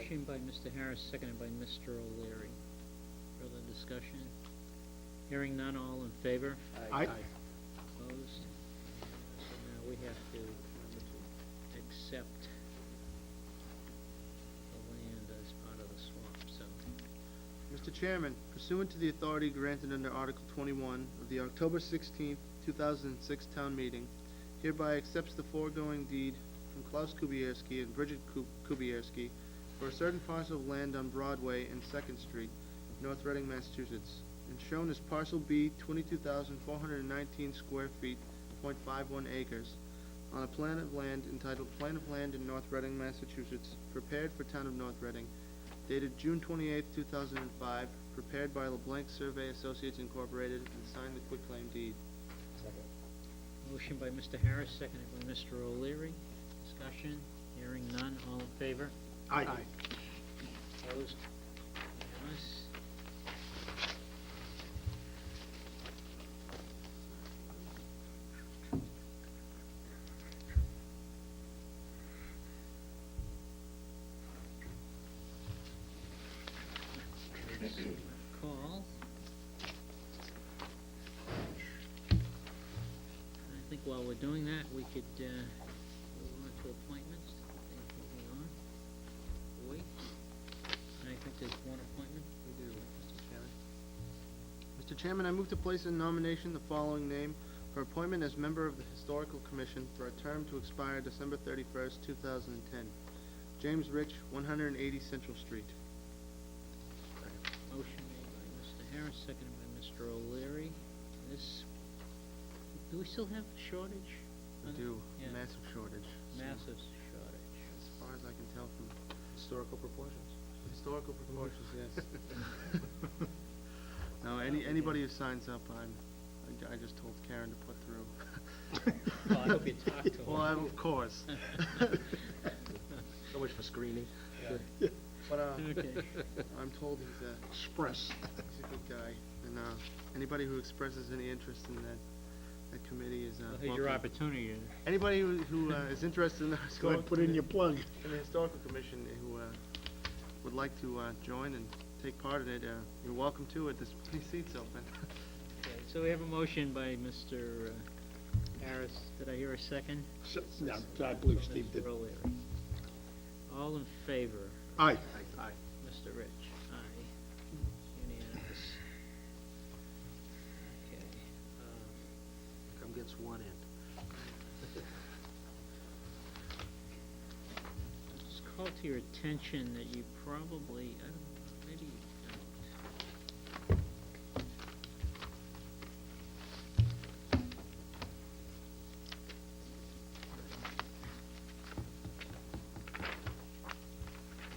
Motion by Mr. Harris, seconded by Mr. O'Leary. Further discussion? Hearing none, all in favor? Aye. Opposed? So now we have to accept the land as part of the swap, so. Mr. Chairman, pursuant to the authority granted under Article 21 of the October 16, 2006 town meeting, hereby accepts the foregoing deed from Klaus Kubierski and Bridget Kubierski for a certain parcel of land on Broadway and 2nd Street, North Reading, Massachusetts, and shown as Parcel B, 22,419 square feet, .51 acres, on a plan of land entitled Plan of Land in North Reading, Massachusetts, prepared for Town of North Reading, dated June 28, 2005, prepared by LeBlanc Survey Associates Incorporated, and signed the quitclaim deed. Motion by Mr. Harris, seconded by Mr. O'Leary. Discussion? Hearing none, all in favor? Aye. Opposed? Unanimous? Call. I think while we're doing that, we could move on to appointments. Things moving on. Wait. And I think there's one appointment. We do, Mr. Chairman. Mr. Chairman, I move to place in nomination the following name for appointment as member of the Historical Commission for a term to expire December 31st, 2010. James Rich, 180 Central Street. Motion made by Mr. Harris, seconded by Mr. O'Leary. This, do we still have a shortage? We do, Yeah. massive shortage. Massive shortage. As far as I can tell from Historical proportions. historical proportions, yes. No, anybody who signs up, I just told Karen to put through. Well, I hope you talk to him. Well, of course. So much for screening. But, Okay. I'm told he's a good guy, and, anybody who expresses any interest in that committee is, Well, here's your welcome. opportunity. Anybody who is interested in the Go ahead, historical, put in your plug. in the historical commission who, would like to, join and take part in it, you're welcome to it. There's plenty of seats open. Okay, so we have a motion by Mr. Harris. Did I hear a second? No, I believe Steve did. Mr. O'Leary. All in favor? Aye. Aye. Mr. Rich? Aye. Unanimous. Okay. Come gets one in. Just call to your attention that you probably, I don't know, maybe you don't.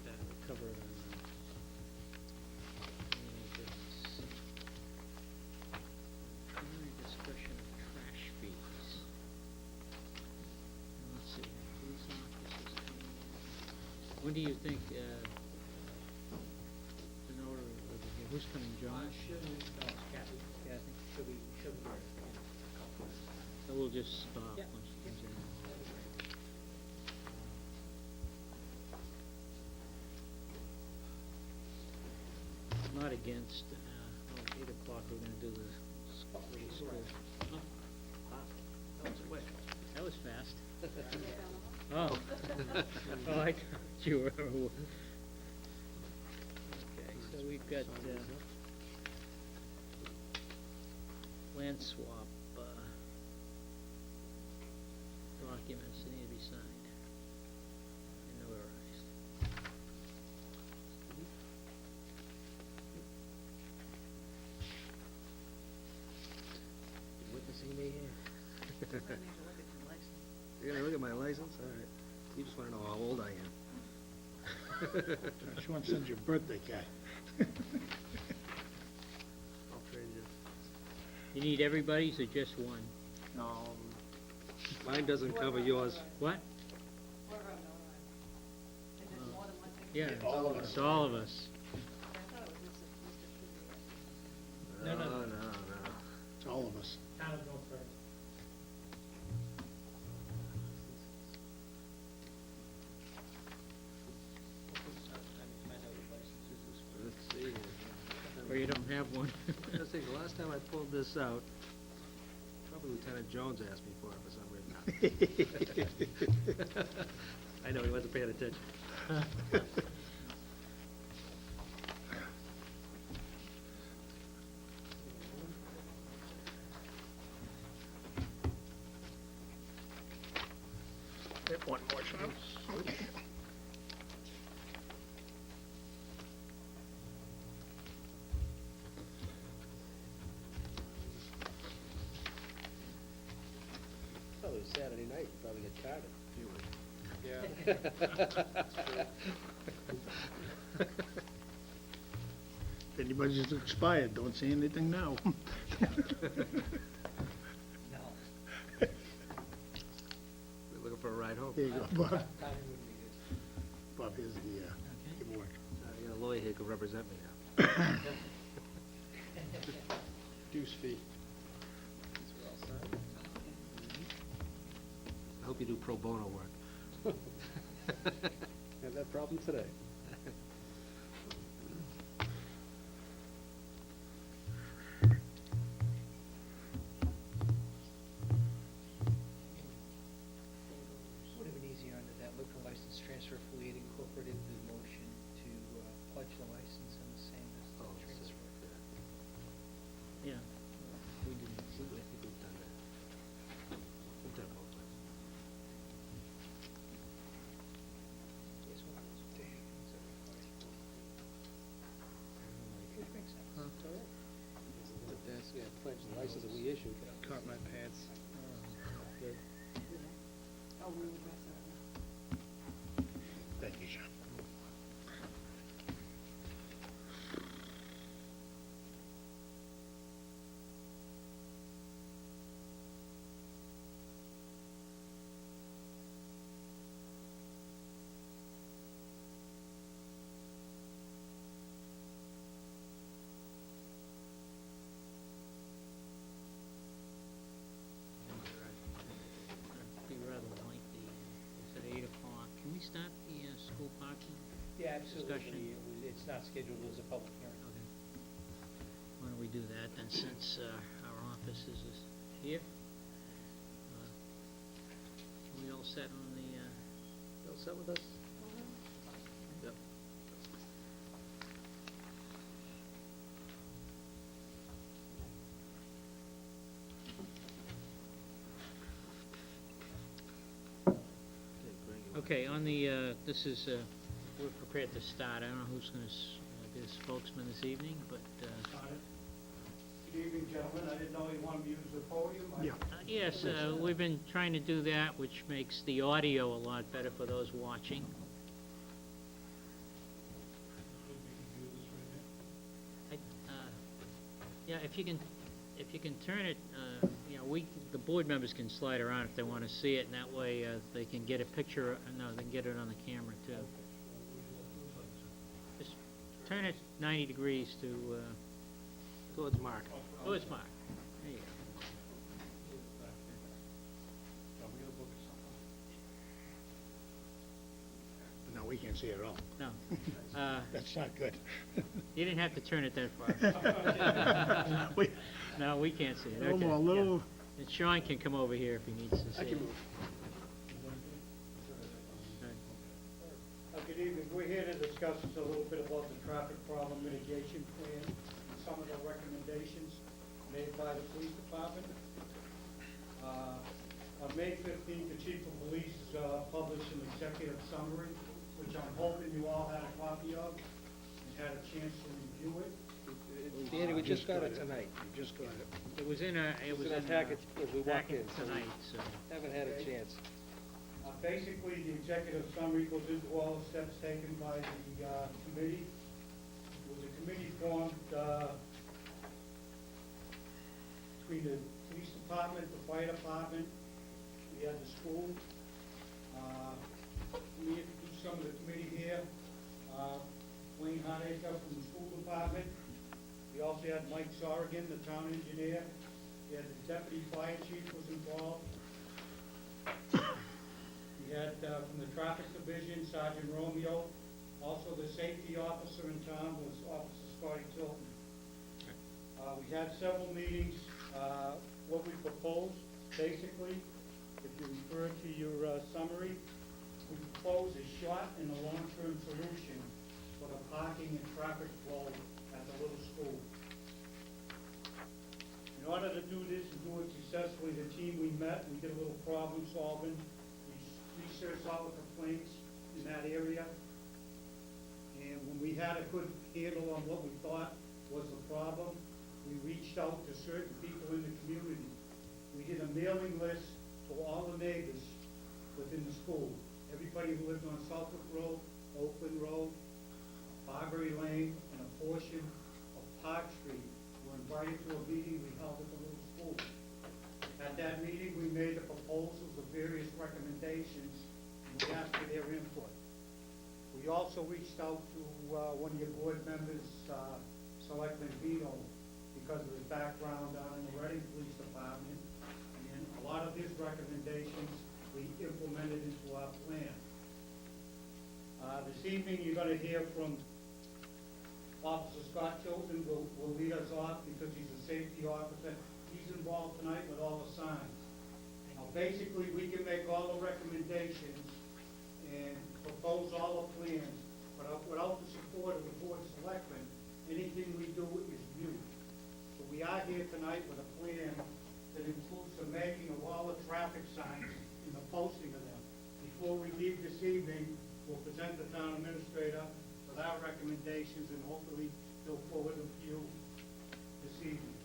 That we covered on primary discussion of trash fees. Let's see, whose office is coming in? When do you think, the notary will be here? Who's coming, John? Kathy. She'll be here in a couple minutes. So we'll just stop once she comes in. Not against, 8 o'clock, we're gonna do the school. Oh, That was quick. that was fast. Oh. Oh, I thought you were. Okay, so we've got, land swap, documents that need to be signed and notarized. You witnessing me here? You're gonna look at my license? All right. You just wanna know how old I am. She wants to send you a birthday card. I'll trade you. You need everybody's or just one? Mine doesn't cover yours. What? Yeah, All of us. it's all of us. No, no. No. It's all of us. you don't have one. I was thinking, the last time I pulled this out, probably Lieutenant Jones asked me for it for some reason. I know, he wasn't paying attention. One more time. Probably was Saturday night, you probably get carded. You would. Yeah. If anybody's expired, don't say anything now. We're looking for a ride home. Here you go, Bob. Bob, here's the paperwork. I got a lawyer here who can represent me now. Deuce fee. I hope you do pro bono work. Had that problem today. Would have been easier under that liquor license transfer if we had incorporated the motion to pledge the license and the same as the transfer. Yeah, we didn't see I it. think we've done that. We've done both ways. Yes, one of those things that requires both. Which makes sense. But that's, yeah, pledge the license that we issued. Caught my pants. Good. Thank you, John. Be rather lengthy. It's at 8 o'clock. Can we start the school parking? Yeah, Discussion. absolutely. It's not scheduled as a public hearing. Okay. Why don't we do that then, since our office is here? We all set on the, You all set with us? Yep. Okay, Greg, you want- okay, on the, this is, we're prepared to start. I don't know who's going to be the spokesman this evening, but, Good evening, gentlemen. I didn't know you wanted to use the podium. Yeah. yes, we've been trying to do that, which makes the audio a lot better for those watching. I, yeah, if you can turn it, you know, the board members can slide around if they want to see it, and that way they can get a picture, no, they can get it on the camera too. Just turn it 90 degrees to, Towards Mark. oh, it's Mark. There you go. No, we can't see it at all. No, That's not good. you didn't have to turn it that far. We- No, we can't see it. Little Okay, more, yeah. little, And Sean can come over here if he needs to see I can it. move. Good evening. We're here to discuss a little bit about the traffic problem mitigation plan and some of the recommendations made by the police department. On May 15th, the chief of police published an executive summary, which I'm hoping you all had a copy of and had a chance to review it. Danny, we just got it tonight. you just got it. It was in a, it was in our in package as we walked packet in, so we tonight, so. haven't had a chance. Basically, the executive summary goes into all the steps taken by the committee. It was a committee formed between the police department, the fire department, we had the school. We introduced some of the committee here. Wayne Hardacre from the school department. We also had Mike Sorrigan, the town engineer. We had the deputy fire chief was involved. We had from the traffic division, Sergeant Romeo. Also the safety officer in town was Officer Scotty Tilton. We had several meetings. What we proposed, basically, if you refer to your summary, we proposed a short and a long-term solution for the parking and traffic flow at the little school. In order to do this and do it successfully, the team we met, we did a little problem solving. We researched all the complaints in that area. And when we had a good handle on what we thought was the problem, we reached out to certain people in the community. We did a mailing list to all the neighbors within the school. Everybody who lived on Southwick Road, Oakland Road, Barbary Lane, and a portion of Park Street were invited to a meeting we held at the little school. At that meeting, we made the proposals of various recommendations, and we asked for their input. We also reached out to one of your board members, Selectmen Vito, because of his background down in the Reading Police Department, and a lot of his recommendations we implemented into our plan. This evening, you're gonna hear from Officer Scott Chilton will lead us off because he's a safety officer. He's involved tonight with all the signs. Now, basically, we can make all the recommendations and propose all the plans, but without the support of the Board of Selectmen, anything we do is mute. So we are here tonight with a plan that includes the making of all the traffic signs and the posting of them. Before we leave this evening, we'll present the town administrator with our recommendations, and hopefully he'll forward them to you this evening.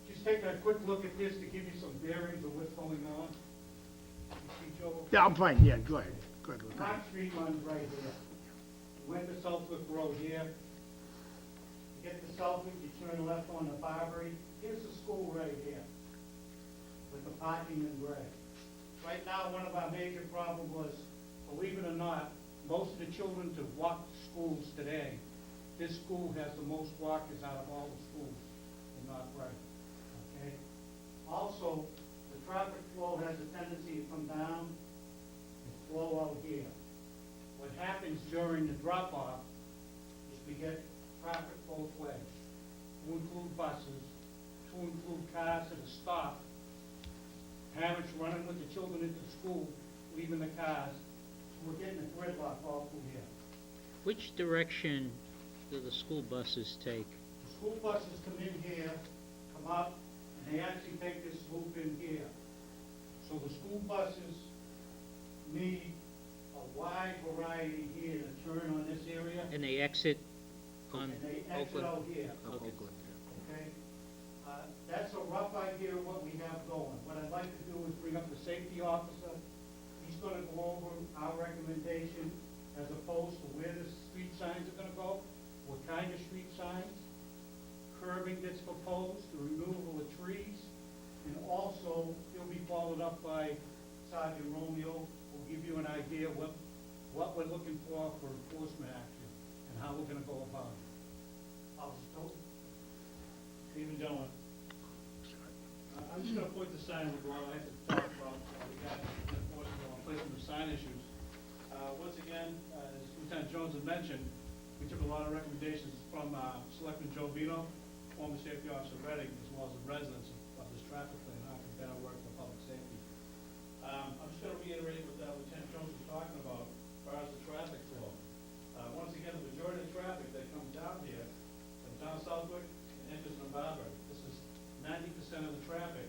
Just take a quick look at this to give you some bearings of what's going on. You see, Joe? Yeah, I'm fine, yeah, go ahead. Go ahead. Park Street runs right here. You went to Southwick Road here. You get to Southwick, you turn left on the Barbary. Here's the school right here, with the parking in gray. Right now, one of our major problems was, believe it or not, most of the children to walk to schools today, this school has the most walkers out of all the schools in North Reading, okay? Also, the traffic flow has a tendency to come down and flow out here. What happens during the drop-off is we get traffic both ways, to include buses, to include cars at a stop, parents running with the children into school, leaving the cars. We're getting a gridlock all through here. Which direction do the school buses take? The school buses come in here, come up, and they actually take this loop in here. So the school buses need a wide variety here to turn on this area, And they exit on and they exit Oakland? out here, Okay. okay? That's a rough idea of what we have going. What I'd like to do is bring up the safety officer. He's gonna go over our recommendation as opposed to where the street signs are gonna go, what kind of street signs, curbing that's proposed, the removal of trees, and also he'll be followed up by Sergeant Romeo, who'll give you an idea of what we're looking for enforcement action and how we're gonna go about it. Even gentlemen, I'm just gonna point the sign we brought, I have to talk about, we got enforcement on placement of sign issues. Once again, as Lieutenant Jones had mentioned, we took a lot of recommendations from, Selectman Joe Vino, former safety officer of Reading, as well as the residents of this traffic plan, how can better work for public safety. I'm just gonna reiterate what Lieutenant Jones was talking about, as far as the traffic flow. Once again, the majority of the traffic that comes down here, from down Southwick, enters from Barbary. This is 90% of the traffic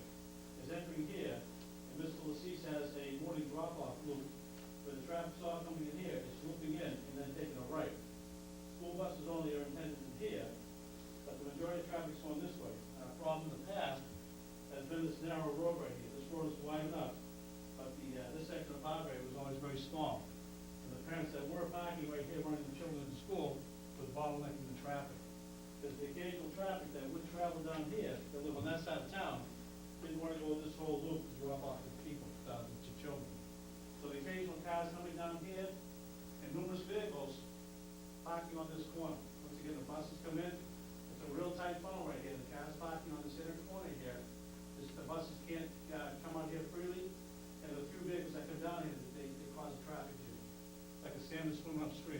is entering here, and Mr. Lacis has a morning drop-off loop where the traffic's all coming in here, it's looping in and then taking a right. School buses only are intended in here, but the majority of traffic's going this way. Our problem in the past has been this narrow road right here. This road is wide enough, but this section of Barbary was always very small. And the parents that were parking right here running the children to school was bottlenecking the traffic. Because the occasional traffic that would travel down here, that live on that side of town, didn't want to go this whole loop to drop off the people, to children. So the occasional cars coming down here, and numerous vehicles parking on this corner. Once again, the buses come in, it's a real tight funnel right here, the cars parking on this inner corner here. The buses can't come out here freely, and the few vehicles that come down here, they cause a traffic jam. Like a salmon swimming upstream.